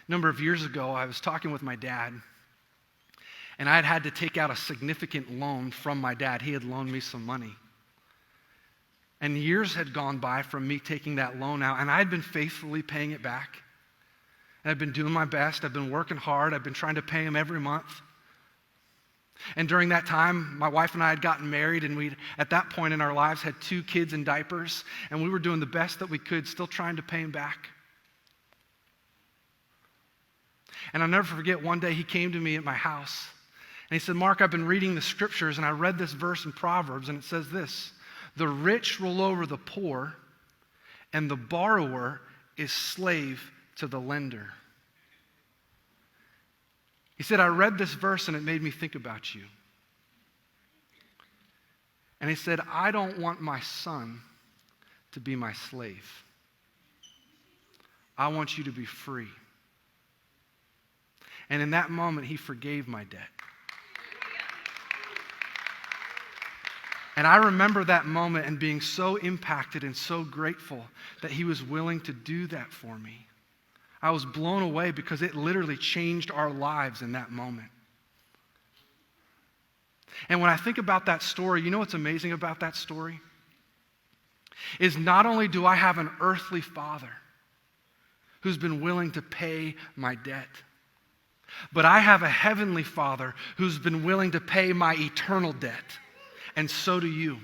A number of years ago, I was talking with my dad, and I had had to take out a significant loan from my dad. He had loaned me some money. And years had gone by from me taking that loan out, and I had been faithfully paying it back. And I've been doing my best. I've been working hard. I've been trying to pay him every month. And during that time, my wife and I had gotten married, and we, at that point in our lives, had 2 kids in diapers, and we were doing the best that we could, still trying to pay him back. And I'll never forget, one day he came to me at my house, and he said, "Mark, I've been reading the scriptures, and I read this verse in Proverbs, and it says this: the rich rule over the poor, and the borrower is slave to the lender." He said, "I read this verse and it made me think about you." And he said, "I don't want my son to be my slave. I want you to be free." And in that moment, he forgave my debt. And I remember that moment and being so impacted and so grateful that he was willing to do that for me. I was blown away because it literally changed our lives in that moment. And when I think about that story, you know what's amazing about that story? Is not only do I have an earthly father who's been willing to pay my debt, but I have a heavenly Father who's been willing to pay my eternal debt. And so do you.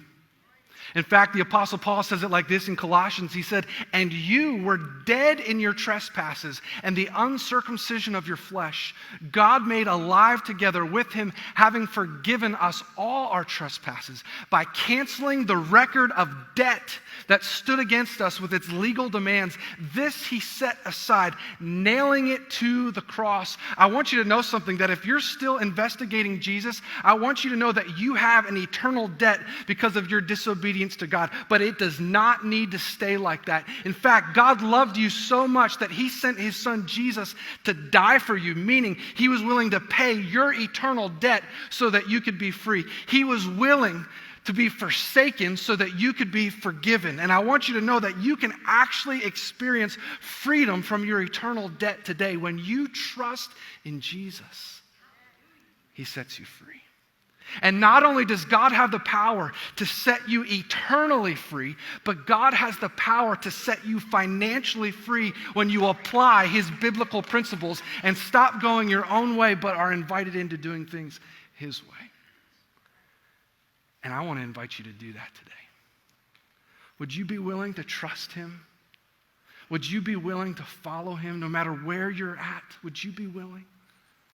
In fact, the Apostle Paul says it like this in Colossians. He said, "And you were dead in your trespasses and the uncircumcision of your flesh. God made alive together with him, having forgiven us all our trespasses by canceling the record of debt that stood against us with its legal demands. This he set aside, nailing it to the cross." I want you to know something, that if you're still investigating Jesus, I want you to know that you have an eternal debt because of your disobedience to God, but it does not need to stay like that. In fact, God loved you so much that he sent his son Jesus to die for you, meaning he was willing to pay your eternal debt so that you could be free. He was willing to be forsaken so that you could be forgiven. And I want you to know that you can actually experience freedom from your eternal debt today. When you trust in Jesus, he sets you free. And not only does God have the power to set you eternally free, but God has the power to set you financially free when you apply his biblical principles and stop going your own way, but are invited into doing things his way. And I want to invite you to do that today. Would you be willing to trust him? Would you be willing to follow him no matter where you're at? Would you be willing?